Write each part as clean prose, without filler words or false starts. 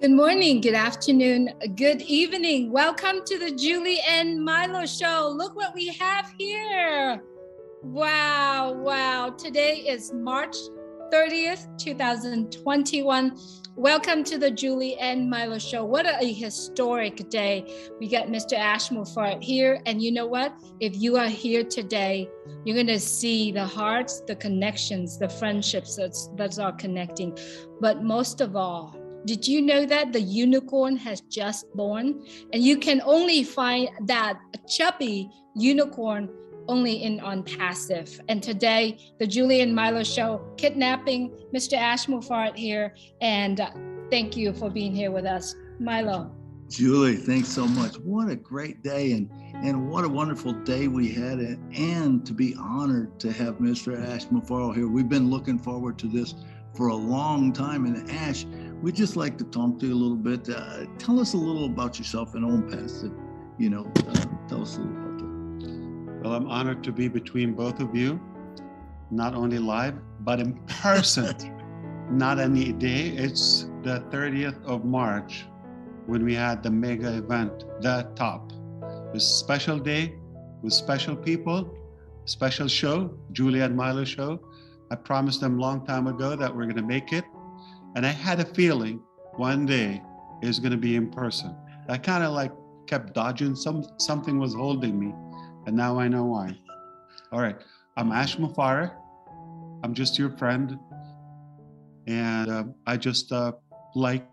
Good morning, good afternoon, good evening. Welcome to the Julie and Milo show. Look what we have here. Wow. Today is March 30th, 2021. Welcome to the Julie and Milo show. What a historic day. We got Mr. Ash Mufareh here. And you know what? If you are here today, you're going to see the hearts, the connections, the friendships that's all connecting. But most of all, did you know that the unicorn has just born? And you can only find that chubby unicorn only in ONPASSIVE. And today, the Julie and Milo show, kidnapping Mr. Ash Mufareh here. And thank you for being here with us. Milo. Julie, thanks so much. What a great day, and what a wonderful day we had, and to be honored to have Mr. Ash Mufareh here. We've been looking forward to this for a long time. And Ash, we'd just like to talk to you a little bit. Tell us a little about yourself and ONPASSIVE. Tell us a little about that. Well, I'm honored to be between both of you, not only live, but in person. Not any day. It's the 30th of March when we had the mega event, The Top. This special day with special people, special show, Julie and Milo show. I promised them a long time ago that we're going to make it. And I had a feeling one day it's going to be in person. I kind of like kept dodging. Something was holding me. And now I know why. All right, I'm Ash Mufareh. I'm just your friend. And I just like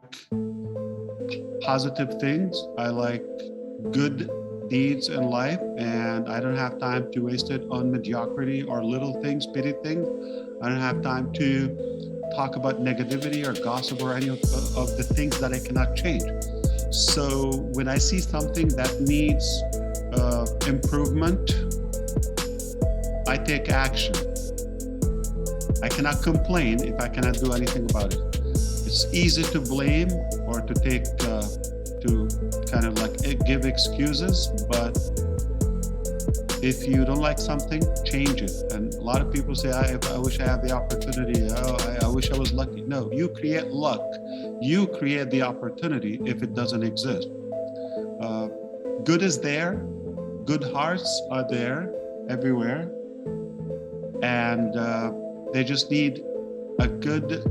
positive things. I like good deeds in life, and I don't have time to waste it on mediocrity or little things, petty things. I don't have time to talk about negativity or gossip or any of the things that I cannot change. So when I see something that needs improvement, I take action. I cannot complain if I cannot do anything about it. It's easy to blame or to take to kind of like give excuses, but if you don't like something, change it. And a lot of people say, I wish I had the opportunity. I wish I was lucky. No, you create luck. You create the opportunity if it doesn't exist. Good is there. Good hearts are there everywhere. And they just need a good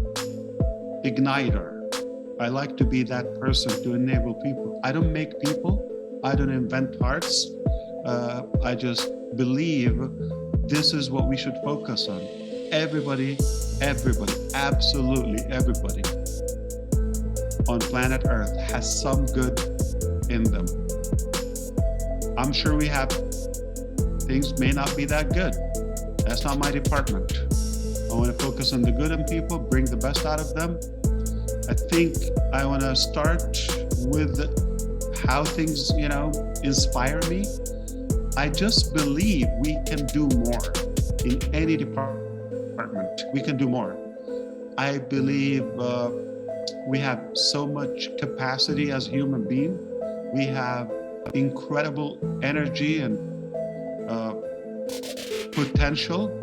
igniter. I like to be that person to enable people. I don't make people. I don't invent hearts. I just believe this is what we should focus on. Everybody, absolutely everybody on planet Earth has some good in them. I'm sure we have things may not be that good. That's not my department. I want to focus on the good in people, bring the best out of them. I think I want to start with how things, inspire me. I just believe we can do more in any department. We can do more. I believe we have so much capacity as human beings. We have incredible energy and potential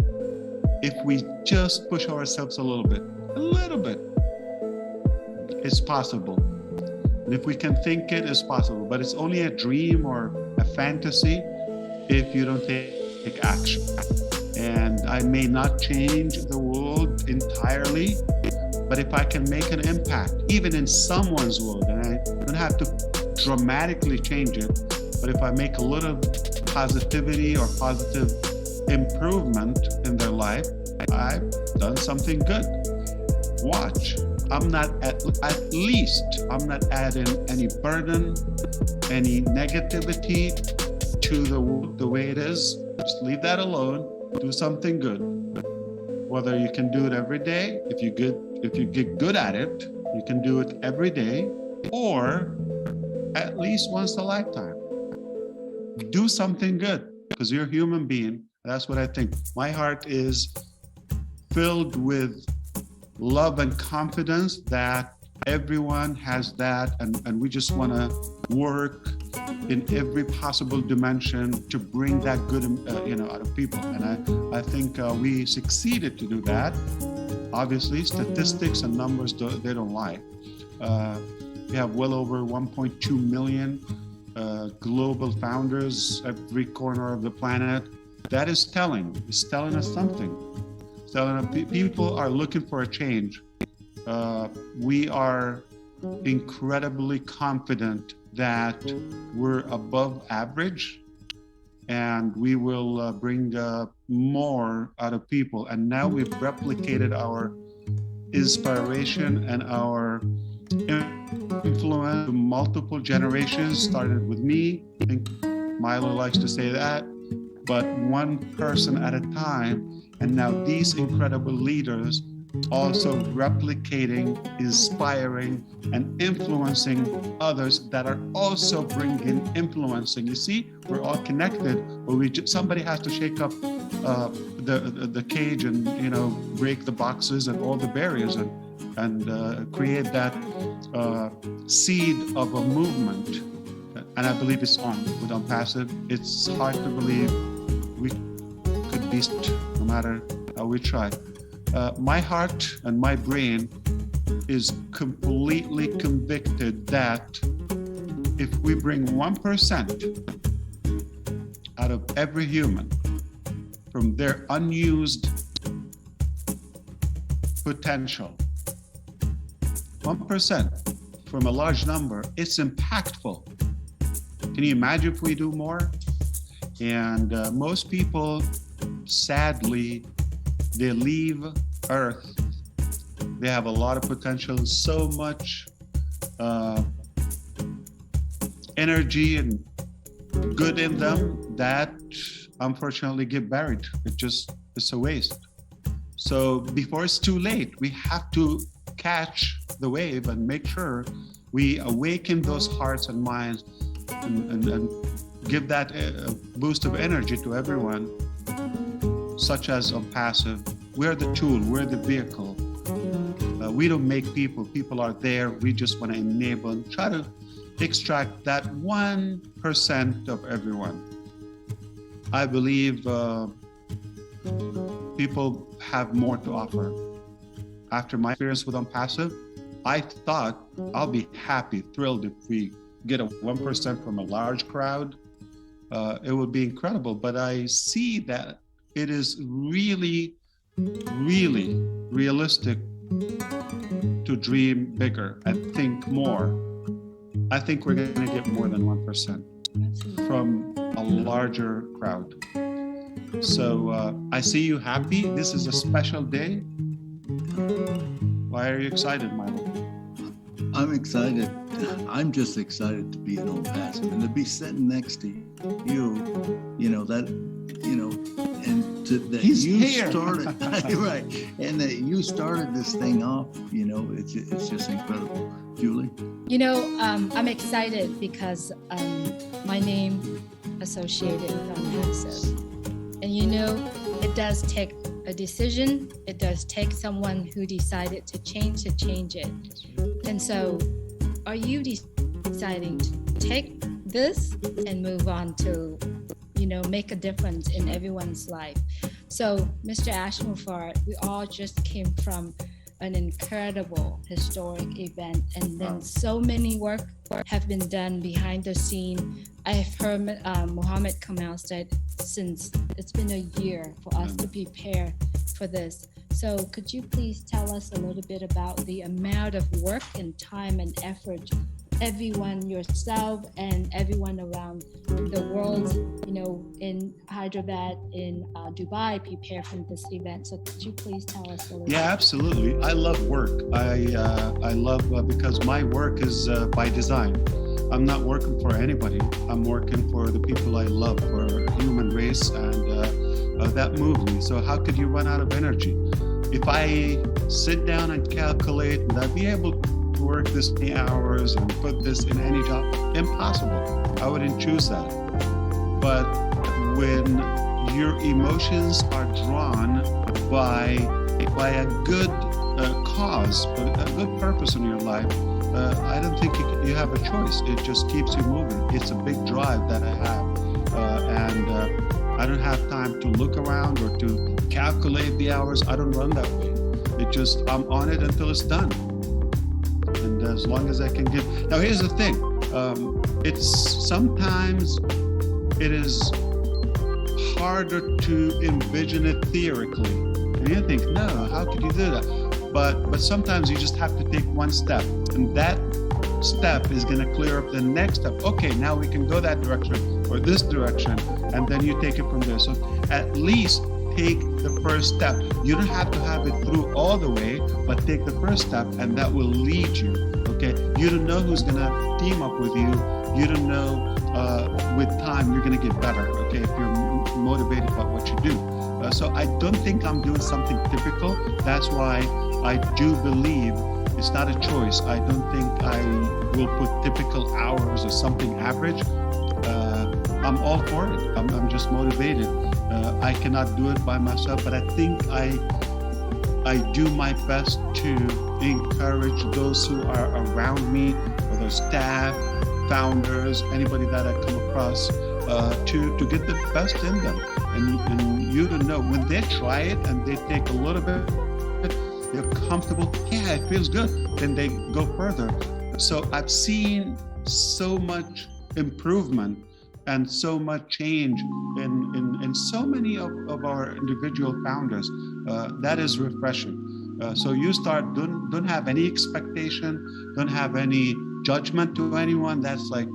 if we just push ourselves a little bit. It's possible. And if we can think it, it's possible. But it's only a dream or a fantasy if you don't take action. And I may not change the world entirely, but if I can make an impact, even in someone's world, and I don't have to dramatically change it, but if I make a little positivity or positive improvement in their life, I've done something good. Watch. I'm not least adding any burden, any negativity to the world the way it is. Just leave that alone. Do something good. Whether you can do it every day, if you get good at it, you can do it every day, or at least once a lifetime. Do something good, because you're a human being. That's what I think. My heart is filled with love and confidence that everyone has that, and we just want to work in every possible dimension to bring that good, out of people. And I think we succeeded to do that. Obviously, statistics and numbers, they don't lie. We have well over 1.2 million global founders every corner of the planet. That is telling. It's telling us something. It's telling us people are looking for a change. We are incredibly confident that we're above average, and we will bring more out of people. And now we've replicated our inspiration and our influence to multiple generations. Started with me. I think Milo likes to say that, but one person at a time. And now these incredible leaders also replicating, inspiring, and influencing others that are also bringing influencing. You see, we're all connected, but somebody has to shake up the cage and break the boxes and all the barriers and create that seed of a movement. And I believe it's on with ONPASSIVE. It's hard to believe we could be no matter how we try. My heart and my brain is completely convicted that if we bring 1% out of every human from their unused potential, 1% from a large number, it's impactful. Can you imagine if we do more? And most people, sadly, they leave Earth. They have a lot of potential, so much energy and good in them that unfortunately get buried. It's a waste. So before it's too late, we have to catch the wave and make sure we awaken those hearts and minds and give that boost of energy to everyone, such as ONPASSIVE. We're the tool, we're the vehicle. We don't make people, people are there. We just want to enable and try to extract that 1% of everyone. I believe people have more to offer. After my experience with ONPASSIVE, I thought I'll be happy, thrilled if we get a 1% from a large crowd. It would be incredible, but I see that it is really, really realistic to dream bigger and think more. I think we're going to get more than 1% from a larger crowd. So I see you happy. This is a special day. Why are you excited, Milo? I'm excited. I'm just excited to be an ONPASSIVE and to be sitting next to you, He's you here. started, right, and that you started this thing off, it's just incredible. Julie? I'm excited because my name associated with ONPASSIVE. And it does take a decision. It does take someone who decided to change it. And so are you deciding to take this and move on to, make a difference in everyone's life? So Mr. Mufareh, we all just came from an incredible historic event, and then so many work have been done behind the scene. I've heard Mohammed Kamal said since it's been a year for us to prepare for this. So could you please tell us a little bit about the amount of work and time and effort everyone, yourself and everyone around the world, in Hyderabad, in Dubai, prepare for this event. So could you please tell us a little bit? Yeah, absolutely. I love work. I love because my work is by design. I'm not working for anybody. I'm working for the people I love, for the human race, and that moved me. So how could you run out of energy? If I sit down and calculate, would I be able to work this many hours and put this in any job? Impossible. I wouldn't choose that. But when your emotions are drawn by a good cause, a good purpose in your life, I don't think you have a choice. It just keeps you moving. It's a big drive that I have. And I don't have time to look around or to calculate the hours. I don't run that way. I'm on it until it's done. And as long as I can give. Now, here's the thing. Sometimes it is harder to envision it theoretically. And you think, no, how could you do that? But sometimes you just have to take one step, and that step is going to clear up the next step. Okay, now we can go that direction or this direction, and then you take it from there. So at least take the first step. You don't have to have it through all the way, but take the first step, and that will lead you. Okay, you don't know who's going to team up with you. You don't know. With time, you're going to get better. Okay, if you're motivated about what you do. So I don't think I'm doing something typical. That's why I do believe it's not a choice. I don't think I will put typical hours or something average. I'm all for it. I'm just motivated. I cannot do it by myself, but I think I do my best to encourage those who are around me, whether staff, founders, anybody that I come across, to get the best in them. And you don't know, when they try it and they take a little bit, they're comfortable, yeah, it feels good, then they go further. So I've seen so much improvement and so much change in so many of our individual founders. That is refreshing. So you start, don't have any expectation, don't have any judgment to anyone. That's like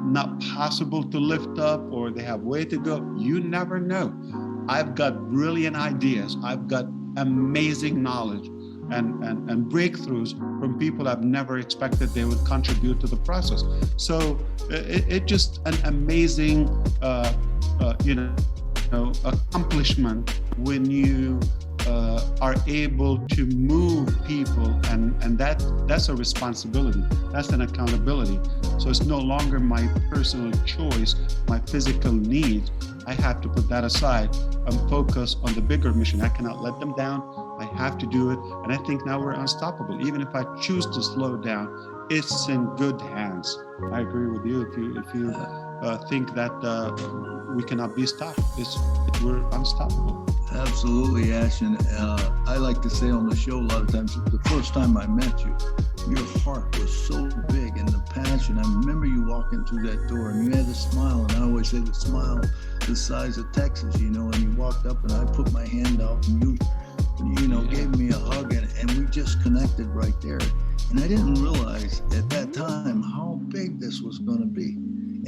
not possible to lift up, or they have way to go. You never know. I've got brilliant ideas. I've got amazing knowledge and breakthroughs from people I've never expected they would contribute to the process. So it just an amazing, accomplishment when you are able to move people, and that's a responsibility. That's an accountability. So it's no longer my personal choice, my physical needs. I have to put that aside and focus on the bigger mission. I cannot let them down. I have to do it. And I think now we're unstoppable. Even if I choose to slow down, it's in good hands. I agree with you. If you think that we cannot be stopped, we're unstoppable. Absolutely, Ash. And I like to say on the show a lot of times, the first time I met you, your heart was so big, and the passion. I remember you walking through that door and you had a smile, and I always say the smile the size of Texas, and you walked up and I put my hand out and you gave me a hug, and we just connected right there. And I didn't realize at that time how big this was going to be.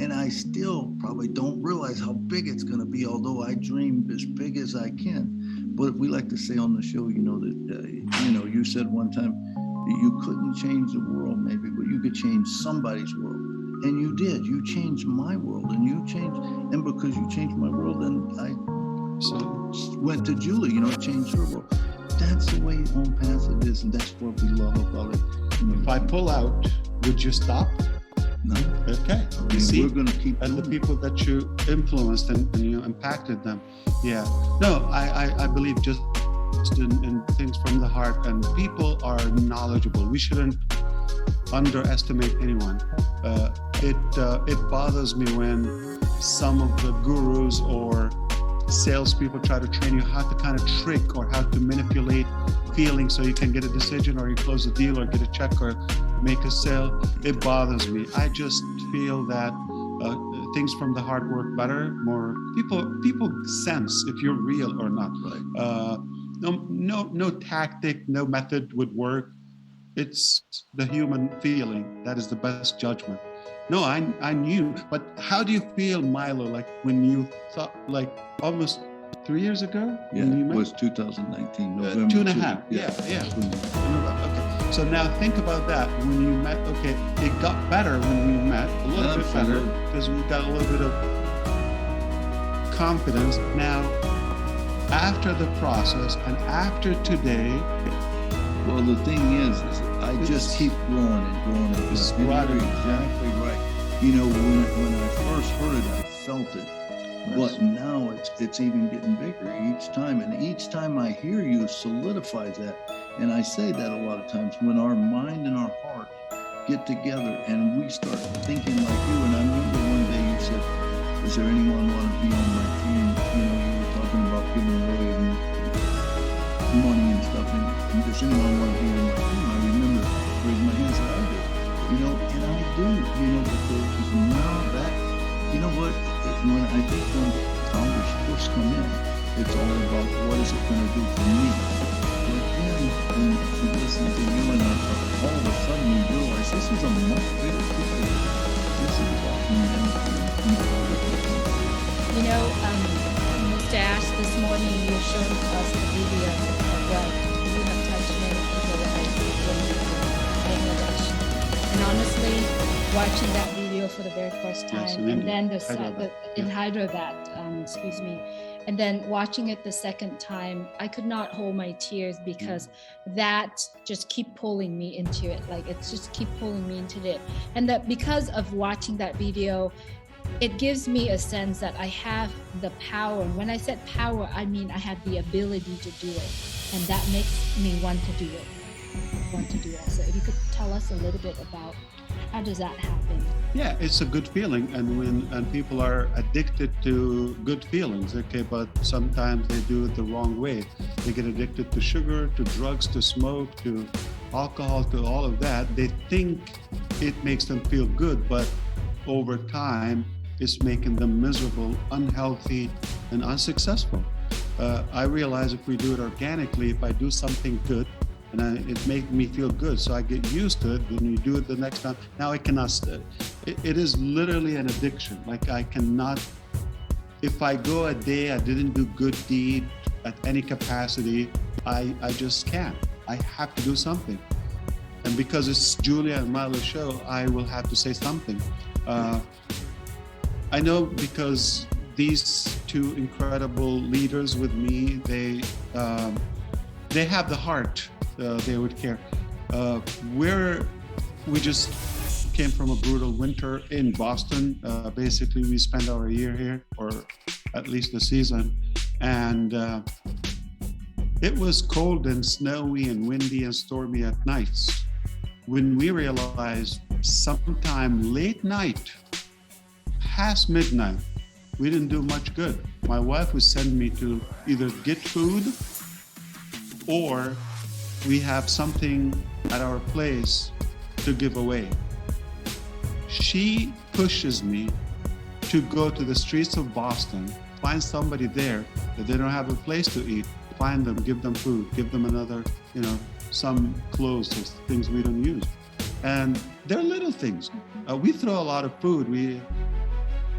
And I still probably don't realize how big it's going to be, although I dream as big as I can. But we like to say on the show, that, you said one time that you couldn't change the world maybe, but you could change somebody's world. And you did. You changed my world, and because you changed my world, then I went to Julie, changed her world. That's the way ONPASSIVE is, and that's what we love about it. If I pull out, would you stop? No. Okay. You see, we're going to keep and the people that you influenced and you impacted them. Yeah. No, I believe just in things from the heart, and people are knowledgeable. We shouldn't underestimate anyone. It bothers me when some of the gurus or salespeople try to train you how to kind of trick or how to manipulate feelings so you can get a decision, or you close a deal or get a check or make a sale. It bothers me. I just feel that things from the heart work better. More people sense if you're real or not. Right. No tactic, no method would work. It's the human feeling that is the best judgment. No, I knew. But how do you feel, Milo, like when you thought, like almost 3 years ago? Yeah, when you met? It was 2019, November. 2.5. Yeah. Okay. So now think about that. When you met, okay, it got better when we met, a little bit better, because we got a little bit of confidence. Now, after the process and after today, well, the thing is I just keep growing and growing. You're exactly right. When I first heard it, I felt it. But now it's even getting bigger each time. And each time I hear you solidifies that. And I say that a lot of times when our mind and our heart get together and we start thinking like you. And I remember one day you said, is there anyone want to be on my team? You were talking about giving away money and stuff. And does It's all about what is it going to do for me. But then when you listen to you and all of a sudden you realize this is a much bigger picture. This is about humanity. You know, Mr. Ash, this morning you showed us the video of what you have touched many people lives in Bangladesh. And honestly, watching that video for the very first time, and then in Hyderabad, excuse me, and then watching it the second time, I could not hold my tears because that just keep pulling me into it. Like it's just keep pulling me into it. And that because of watching that video, it gives me a sense that I have the power. And when I said power, I mean I have the ability to do it. And that makes me want to do it. So if you could tell us a little bit about how does that happen? Yeah, it's a good feeling. And people are addicted to good feelings, okay, but sometimes they do it the wrong way. They get addicted to sugar, to drugs, to smoke, to alcohol, to all of that. They think it makes them feel good, but over time, it's making them miserable, unhealthy, and unsuccessful. I realize if we do it organically, if I do something good, and it makes me feel good, so I get used to it. When you do it the next time, now I cannot. It is literally an addiction. Like I cannot. If I go a day I didn't do good deed at any capacity, I just can't. I have to do something. And because it's Julia and Milo's show, I will have to say something. I know because these two incredible leaders with me, they have the heart. They would care. We just came from a brutal winter in Boston. Basically, we spent our year here, or at least the season, and it was cold and snowy and windy and stormy at nights. When we realized sometime late night, past midnight, we didn't do much good. My wife would send me to either get food or we have something at our place to give away. She pushes me to go to the streets of Boston, find somebody there that they don't have a place to eat, find them, give them food, give them another, some clothes or things we don't use. And they're little things. We throw a lot of food,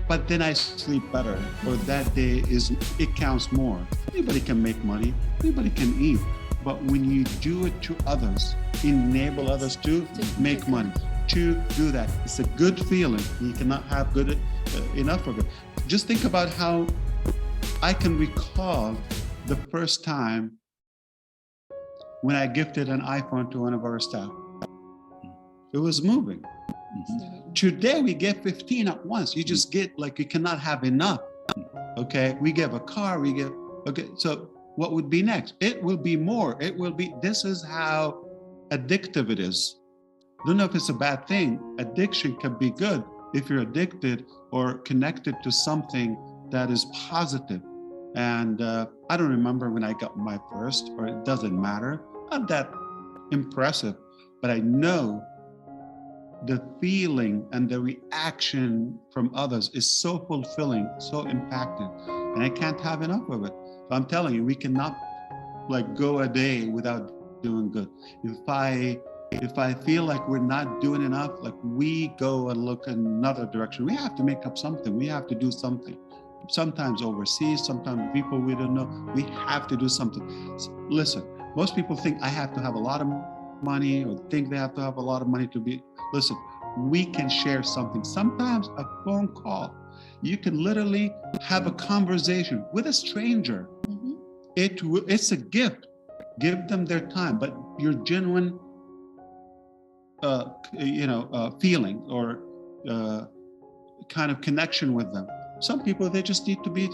but then I sleep better, or that day it counts more. Anybody can make money, anybody can eat. But when you do it to others, enable others to make money, to do that, it's a good feeling. You cannot have good enough of it. Just think about how I can recall the first time when I gifted an iPhone to one of our staff. It was moving. Mm-hmm. Today we get 15 at once. You just get you cannot have enough. Okay, we give a car, so what would be next? It will be more. This is how addictive it is. Don't know if it's a bad thing. Addiction can be good if you're addicted or connected to something that is positive. And I don't remember when I got my first, or it doesn't matter. Not that impressive, but I know the feeling and the reaction from others is so fulfilling, so impacting, and I can't have enough of it. So I'm telling you, we cannot go a day without doing good. If I feel like we're not doing enough, we go and look in another direction. We have to make up something. We have to do something. Sometimes overseas, sometimes people we don't know. We have to do something. Listen, most people think I have to have a lot of money, or think they have to have a lot of money to be. Listen, we can share something. Sometimes a phone call. You can literally have a conversation with a stranger. Mm-hmm. It's a gift. Give them their time, but your genuine, feeling or kind of connection with them. Some people, they just need to be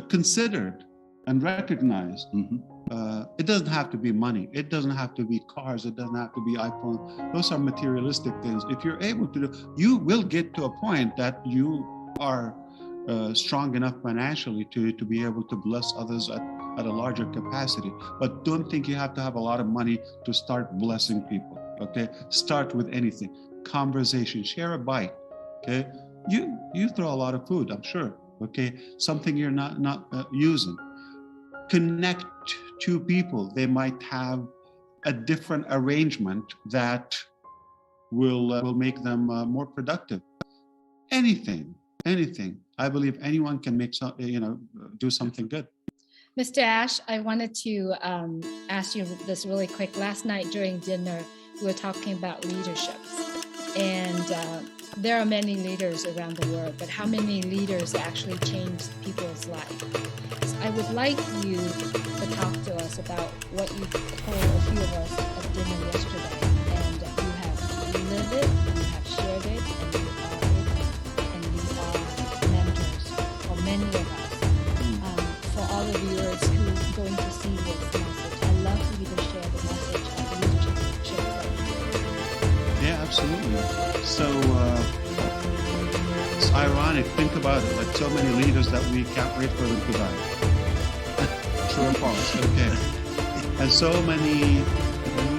considered and recognized. Mm-hmm. It doesn't have to be money. It doesn't have to be cars. It doesn't have to be iPhone. Those are materialistic things. If you're able to do, you will get to a point that you are strong enough financially to be able to bless others at a larger capacity. But don't think you have to have a lot of money to start blessing people. Okay, start with anything. Conversation. Share a bite. Okay, you throw a lot of food, I'm sure. Okay, something you're not using. connect two people. They might have a different arrangement that will make them more productive. Anything. I believe anyone can make do something good. Mr. Ash, I wanted to ask you this really quick. Last night during dinner, we were talking about leadership. And there are many leaders around the world, but how many leaders actually change people's lives? So I would like you to talk to us about what you told a few of us at dinner yesterday. And you have lived it, you have shared it, and you are mentors for many of us. For all the viewers who are going to see this message, I'd love for you to share the message of leadership. Yeah, absolutely. So it's ironic. Think about it. Like so many leaders that we can't wait for them to die. True or false? Okay. And so many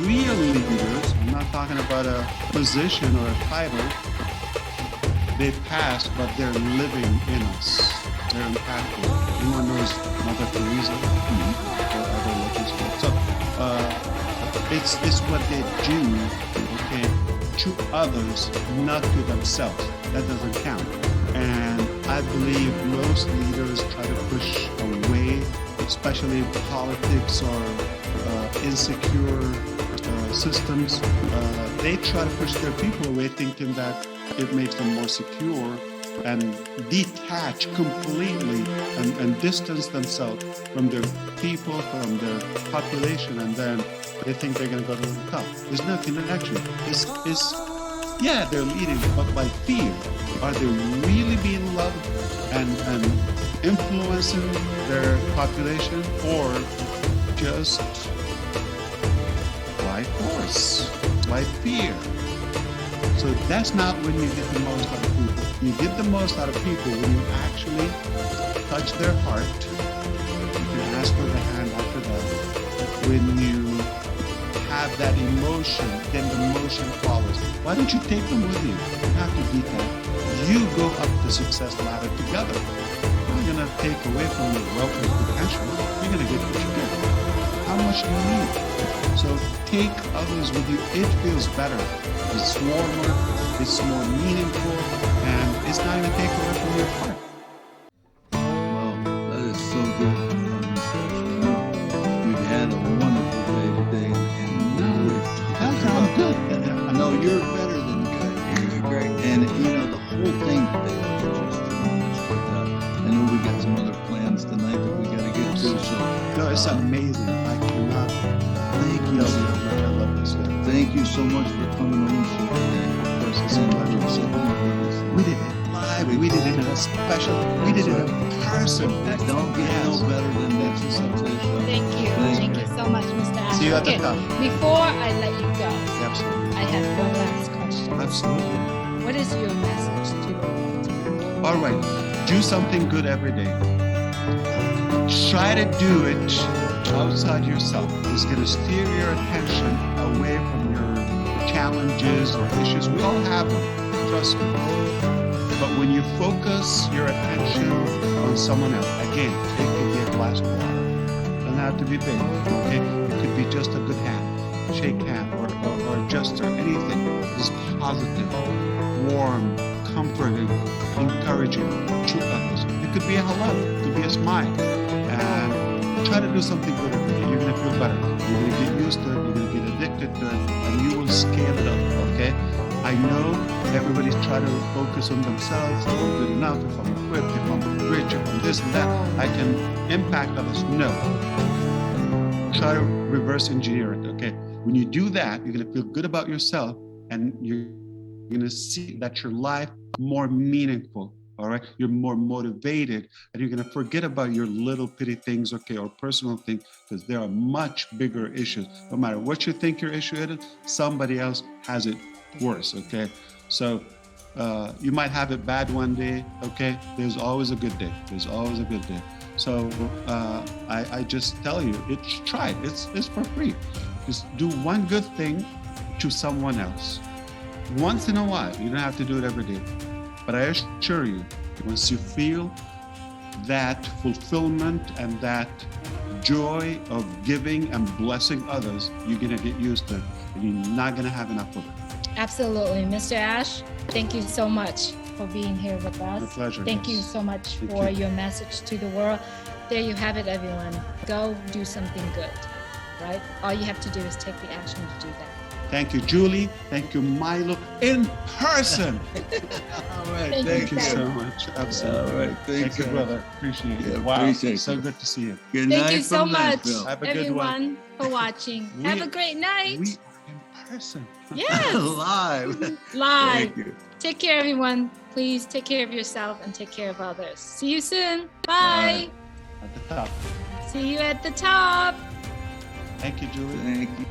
real leaders. I'm not talking about a position or a title. They passed, but they're living in us. They're impactful. Anyone knows Mother Teresa or other legends? So it's what they do, okay, to others, not to themselves. That doesn't count. And I believe most leaders try to push away, especially politics or insecure systems. They try to push their people away, thinking that it makes them more secure, and detach completely and distance themselves from their people, from their population, and then they think they're going to go to the top. There's no connection. Yeah, they're leading, but by fear. Are they really being loved and influencing their population, or just by force, by fear? So that's not when you get the most out of people. You get the most out of people when you actually touch their heart. You can ask for the hand after that. When you have that emotion, then the motion follows. Why don't you take them with you? You have to do that. You go up the success ladder together. You're not going to take away from your wealth and potential. You're going to get what you get. How much do you need? So take others with you. It feels better. It's warmer, it's more meaningful, and it's not going to take away from your heart. Well, that is so good. We've had a wonderful day today, and That sounds good. No, you're better than good. You're great. And the whole thing today was just tremendous. But I know we got some other plans tonight that we got to get to. So No, it's amazing. I cannot thank you. tell you how much I love this day. Thank you so much for coming on the show today. Of course, it's a pleasure. We did it live. We did it in a special. We did it in person. That don't get no better than that. Thank you. Thank you so much, Mr. Ash. See you at the top. Before I let you go, Absolutely. I have one last question. Absolutely. What is your message to the world? All right. Do something good every day. Try to do it outside yourself. It's going to steer your attention away from your challenges or issues. We all have them, trust me. But when you focus your attention on someone else, again, it could be a glass of water. It doesn't have to be big. Okay? It could be just a good hand, shake hand, or a gesture, anything. It's positive, warm, comforting, encouraging to others. It could be a hello, it could be a smile. And try to do something good every day. You're going to feel better. You're going to get used to it. You're going to get addicted to it. And you will scale it up, okay? I know everybody's trying to focus on themselves. If I'm good enough, if I'm equipped, if I'm rich, if I'm this and that, I can impact others. No. Try to reverse engineer it, okay? When you do that, you're going to feel good about yourself, and you're going to see that your life more meaningful. All right, you're more motivated, and you're going to forget about your little bitty things, okay, or personal things, because there are much bigger issues. No matter what you think your issue is, somebody else has it worse, okay? So you might have it bad one day, okay? There's always a good day. There's always a good day. So I just tell you, try it. It's for free. Just do one good thing to someone else. Once in a while. You don't have to do it every day. But I assure you, once you feel that fulfillment and that joy of giving and blessing others, you're going to get used to it, and you're not going to have enough of it. Absolutely. Mr. Ash, thank you so much for being here with us. My pleasure. Thank you Yes. so much Thank for you. your message to the world. There you have it, everyone. Go do something good, right? All you have to do is take the action to do that. Thank you, Julie. Thank you, Milo, in person. All right. Thank Thank you, you. So much. Absolutely. All right. Thank you, Ash. brother. Appreciate it. Yeah, Wow. appreciate So you. good to see you. Good Thank night you so from much, Nashville. Have a good one. everyone, for watching. Have a great night. We are in person. Yes. Live. Live. Thank you. Take care, everyone. Please take care of yourself and take care of others. See you soon. Bye. At the top. See you at the top. Thank you, Julie. Thank you.